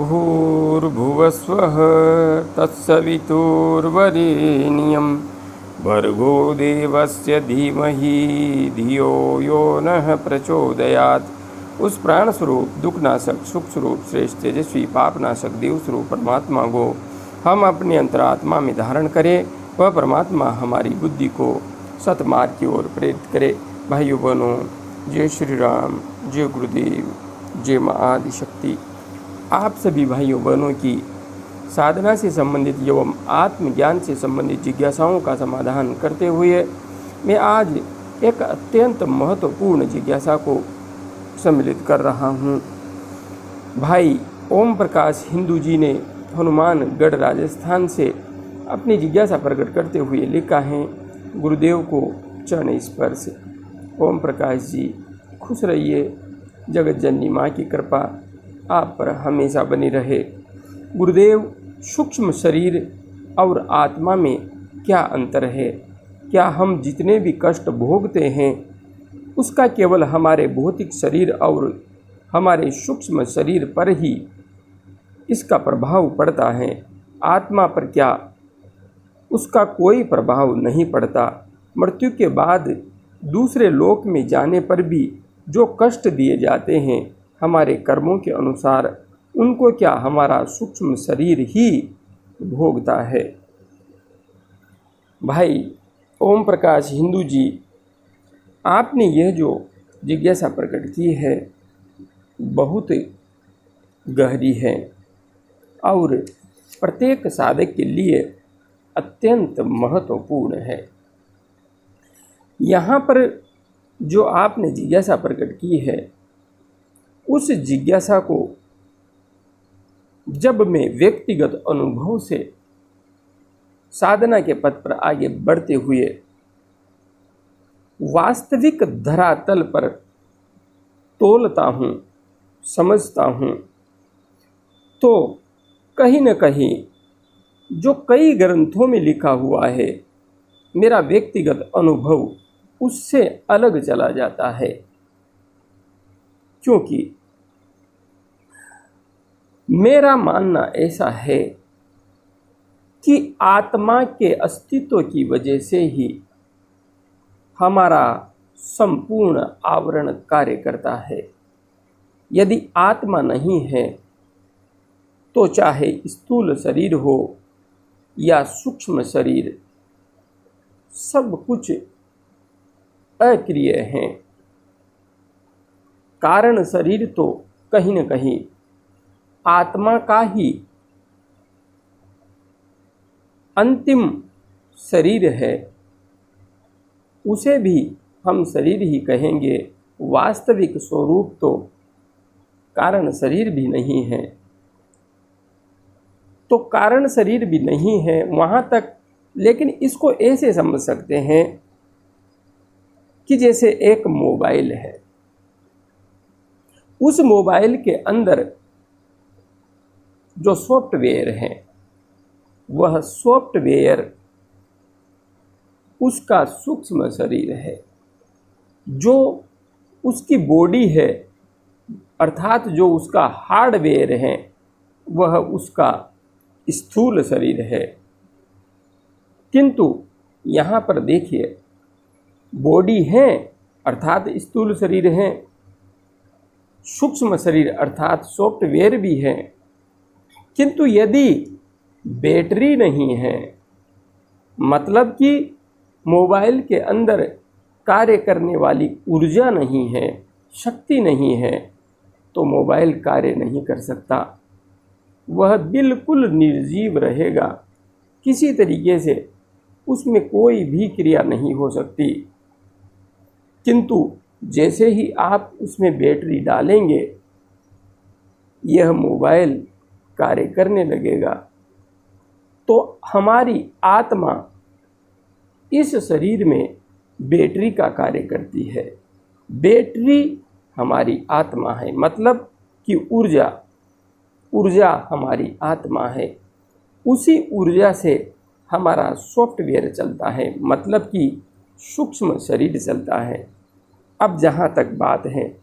भूर्भुवस्वः तत्सवितुर्वरेण्यं भर्गो देवस्य धीमहि धियो यो नः प्रचोदयात्। उस प्राण स्वरूप दुखनाशक सुख स्वरूप श्रेष्ठ तेजस्वी पापनाशक देव स्वरूप परमात्मा को हम अपने अंतरात्मा में धारण करें। वह परमात्मा हमारी बुद्धि को सतमार्ग की ओर प्रेरित करे। भाइयों बहनों, जय श्री राम, जय गुरुदेव, जय माँ आदिशक्ति। आप सभी भाइयों बहनों की साधना से संबंधित एवं आत्मज्ञान से संबंधित जिज्ञासाओं का समाधान करते हुए मैं आज एक अत्यंत महत्वपूर्ण जिज्ञासा को सम्मिलित कर रहा हूँ। भाई ओम प्रकाश हिंदू जी ने हनुमानगढ़ राजस्थान से अपनी जिज्ञासा प्रकट करते हुए लिखा है, गुरुदेव को चरण स्पर्श। ओम प्रकाश जी खुश रहिए, जगत जननी माँ की कृपा आप पर हमेशा बनी रहे। गुरुदेव, सूक्ष्म शरीर और आत्मा में क्या अंतर है? क्या हम जितने भी कष्ट भोगते हैं उसका केवल हमारे भौतिक शरीर और हमारे सूक्ष्म शरीर पर ही इसका प्रभाव पड़ता है? आत्मा पर क्या उसका कोई प्रभाव नहीं पड़ता? मृत्यु के बाद दूसरे लोक में जाने पर भी जो कष्ट दिए जाते हैं हमारे कर्मों के अनुसार, उनको क्या हमारा सूक्ष्म शरीर ही भोगता है? भाई ओम प्रकाश हिंदू जी, आपने यह जो जिज्ञासा प्रकट की है बहुत गहरी है और प्रत्येक साधक के लिए अत्यंत महत्वपूर्ण है। यहाँ पर जो आपने जिज्ञासा प्रकट की है, उस जिज्ञासा को जब मैं व्यक्तिगत अनुभव से साधना के पथ पर आगे बढ़ते हुए वास्तविक धरातल पर तोलता हूँ, समझता हूँ, तो कहीं न कहीं जो कई ग्रंथों में लिखा हुआ है मेरा व्यक्तिगत अनुभव उससे अलग चला जाता है। क्योंकि मेरा मानना ऐसा है कि आत्मा के अस्तित्व की वजह से ही हमारा संपूर्ण आवरण कार्य करता है। यदि आत्मा नहीं है तो चाहे स्थूल शरीर हो या सूक्ष्म शरीर, सब कुछ अक्रिय हैं। कारण शरीर तो कहीं न कहीं आत्मा का ही अंतिम शरीर है, उसे भी हम शरीर ही कहेंगे। वास्तविक स्वरूप तो कारण शरीर भी नहीं है। तो कारण शरीर भी नहीं है वहाँ तक, लेकिन इसको ऐसे समझ सकते हैं कि जैसे एक मोबाइल है, उस मोबाइल के अंदर जो सॉफ्टवेयर है वह सॉफ्टवेयर उसका सूक्ष्म शरीर है। जो उसकी बॉडी है अर्थात जो उसका हार्डवेयर है वह उसका स्थूल शरीर है। किंतु यहाँ पर देखिए, बॉडी है अर्थात स्थूल शरीर है, सूक्ष्म शरीर अर्थात सॉफ्टवेयर भी है। किंतु यदि बैटरी नहीं है, मतलब कि मोबाइल के अंदर कार्य करने वाली ऊर्जा नहीं है, शक्ति नहीं है, तो मोबाइल कार्य नहीं कर सकता। वह बिल्कुल निर्जीव रहेगा, किसी तरीके से उसमें कोई भी क्रिया नहीं हो सकती। किंतु जैसे ही आप उसमें बैटरी डालेंगे यह मोबाइल कार्य करने लगेगा। तो हमारी आत्मा इस शरीर में बैटरी का कार्य करती है। बैटरी हमारी आत्मा है, मतलब कि ऊर्जा हमारी आत्मा है। उसी ऊर्जा से हमारा सॉफ्टवेयर चलता है, मतलब कि सूक्ष्म शरीर चलता है। अब जहाँ तक बात है,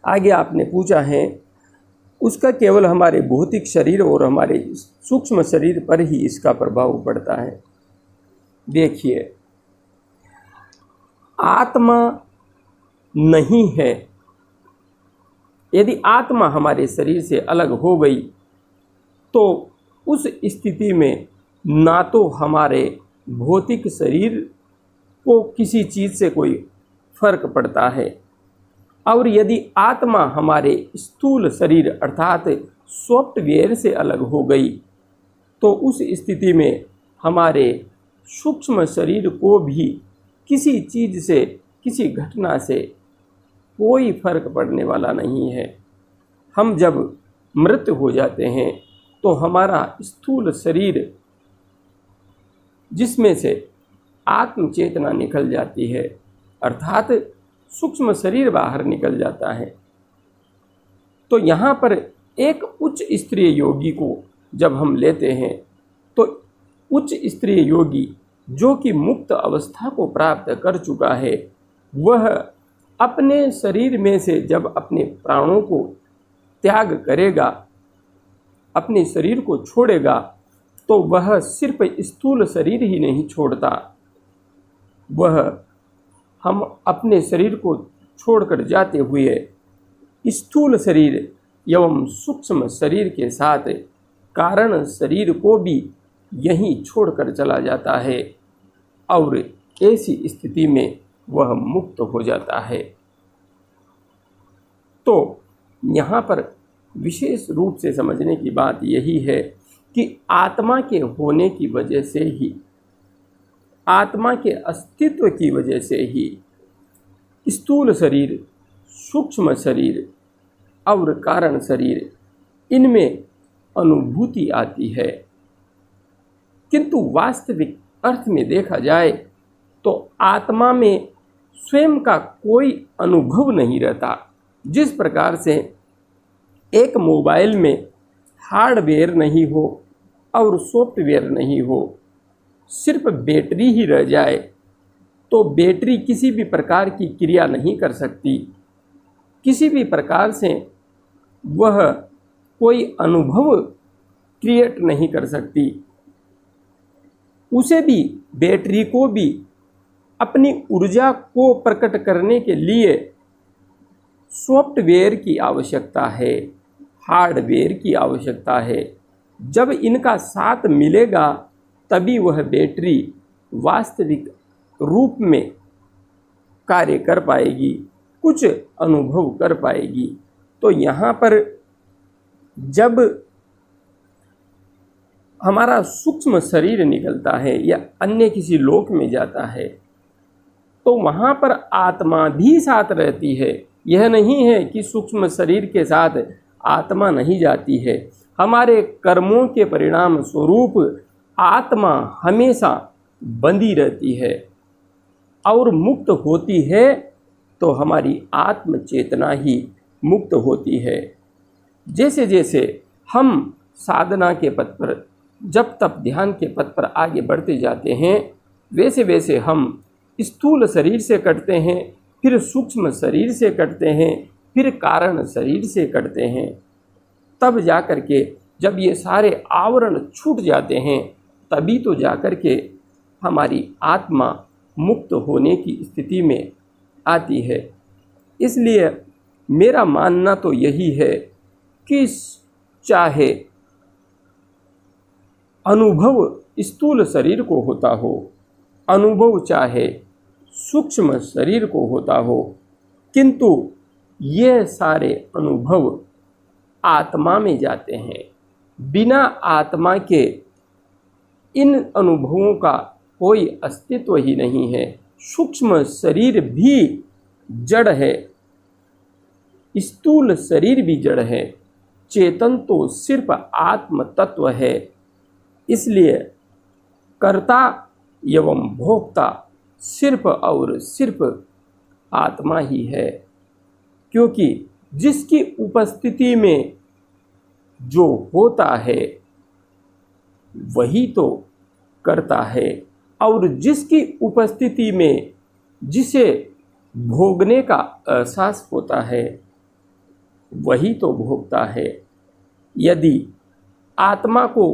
आगे आपने पूछा है उसका केवल हमारे भौतिक शरीर और हमारे सूक्ष्म शरीर पर ही इसका प्रभाव पड़ता है। देखिए, आत्मा नहीं है। यदि आत्मा हमारे शरीर से अलग हो गई तो उस स्थिति में ना तो हमारे भौतिक शरीर को किसी चीज़ से कोई फर्क पड़ता है, और यदि आत्मा हमारे स्थूल शरीर अर्थात सॉफ्टवेयर से अलग हो गई तो उस स्थिति में हमारे सूक्ष्म शरीर को भी किसी चीज़ से, किसी घटना से कोई फर्क पड़ने वाला नहीं है। हम जब मृत हो जाते हैं तो हमारा स्थूल शरीर, जिसमें से आत्म चेतना निकल जाती है अर्थात सूक्ष्म शरीर बाहर निकल जाता है, तो यहाँ पर एक उच्च स्तरीय योगी को जब हम लेते हैं तो उच्च स्तरीय योगी जो कि मुक्त अवस्था को प्राप्त कर चुका है, वह अपने शरीर में से जब अपने प्राणों को त्याग करेगा, अपने शरीर को छोड़ेगा, तो वह सिर्फ स्थूल शरीर ही नहीं छोड़ता, वह हम अपने शरीर को छोड़कर जाते हुए स्थूल शरीर एवं सूक्ष्म शरीर के साथ कारण शरीर को भी यहीं छोड़कर चला जाता है, और ऐसी स्थिति में वह मुक्त हो जाता है। तो यहाँ पर विशेष रूप से समझने की बात यही है कि आत्मा के होने की वजह से ही, आत्मा के अस्तित्व की वजह से ही स्थूल शरीर, सूक्ष्म शरीर और कारण शरीर, इनमें अनुभूति आती है। किंतु वास्तविक अर्थ में देखा जाए तो आत्मा में स्वयं का कोई अनुभव नहीं रहता। जिस प्रकार से एक मोबाइल में हार्डवेयर नहीं हो और सॉफ्टवेयर नहीं हो, सिर्फ बैटरी ही रह जाए तो बैटरी किसी भी प्रकार की क्रिया नहीं कर सकती, किसी भी प्रकार से वह कोई अनुभव क्रिएट नहीं कर सकती। उसे भी, बैटरी को भी अपनी ऊर्जा को प्रकट करने के लिए सॉफ्टवेयर की आवश्यकता है, हार्डवेयर की आवश्यकता है। जब इनका साथ मिलेगा तभी वह बैटरी वास्तविक रूप में कार्य कर पाएगी, कुछ अनुभव कर पाएगी। तो यहाँ पर जब हमारा सूक्ष्म शरीर निकलता है या अन्य किसी लोक में जाता है तो वहाँ पर आत्मा भी साथ रहती है। यह नहीं है कि सूक्ष्म शरीर के साथ आत्मा नहीं जाती है। हमारे कर्मों के परिणाम स्वरूप आत्मा हमेशा बंधी रहती है और मुक्त होती है तो हमारी आत्म चेतना ही मुक्त होती है। जैसे जैसे हम साधना के पथ पर, जब तप ध्यान के पथ पर आगे बढ़ते जाते हैं, वैसे वैसे हम स्थूल शरीर से कटते हैं, फिर सूक्ष्म शरीर से कटते हैं, फिर कारण शरीर से कटते हैं। तब जाकर के जब ये सारे आवरण छूट जाते हैं तभी तो जाकर के हमारी आत्मा मुक्त होने की स्थिति में आती है। इसलिए मेरा मानना तो यही है कि चाहे अनुभव स्थूल शरीर को होता हो, अनुभव चाहे सूक्ष्म शरीर को होता हो, किंतु ये सारे अनुभव आत्मा में जाते हैं। बिना आत्मा के इन अनुभवों का कोई अस्तित्व ही नहीं है। सूक्ष्म शरीर भी जड़ है, स्थूल शरीर भी जड़ है, चेतन तो सिर्फ आत्म तत्व है। इसलिए कर्ता एवं भोक्ता सिर्फ और सिर्फ आत्मा ही है, क्योंकि जिसकी उपस्थिति में जो होता है वही तो करता है, और जिसकी उपस्थिति में जिसे भोगने का एहसास होता है वही तो भोगता है। यदि आत्मा को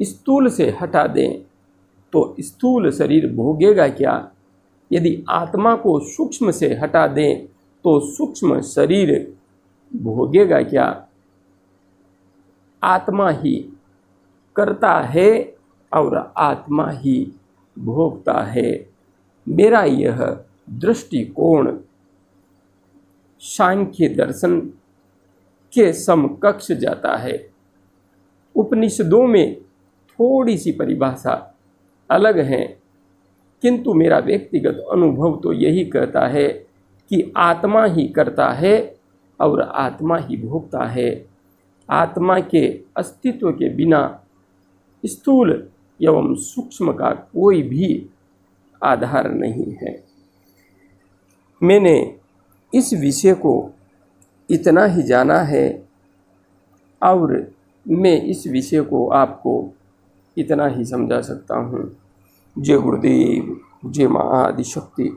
स्थूल से हटा दें तो स्थूल शरीर भोगेगा क्या? यदि आत्मा को सूक्ष्म से हटा दें तो सूक्ष्म शरीर भोगेगा क्या? आत्मा ही करता है और आत्मा ही भोगता है। मेरा यह दृष्टिकोण सांख्य दर्शन के समकक्ष जाता है। उपनिषदों में थोड़ी सी परिभाषा अलग है, किंतु मेरा व्यक्तिगत अनुभव तो यही कहता है कि आत्मा ही करता है और आत्मा ही भोगता है। आत्मा के अस्तित्व के बिना स्थूल एवं सूक्ष्म का कोई भी आधार नहीं है। मैंने इस विषय को इतना ही जाना है और मैं इस विषय को आपको इतना ही समझा सकता हूँ। जय गुरुदेव, जय माँ आदिशक्ति।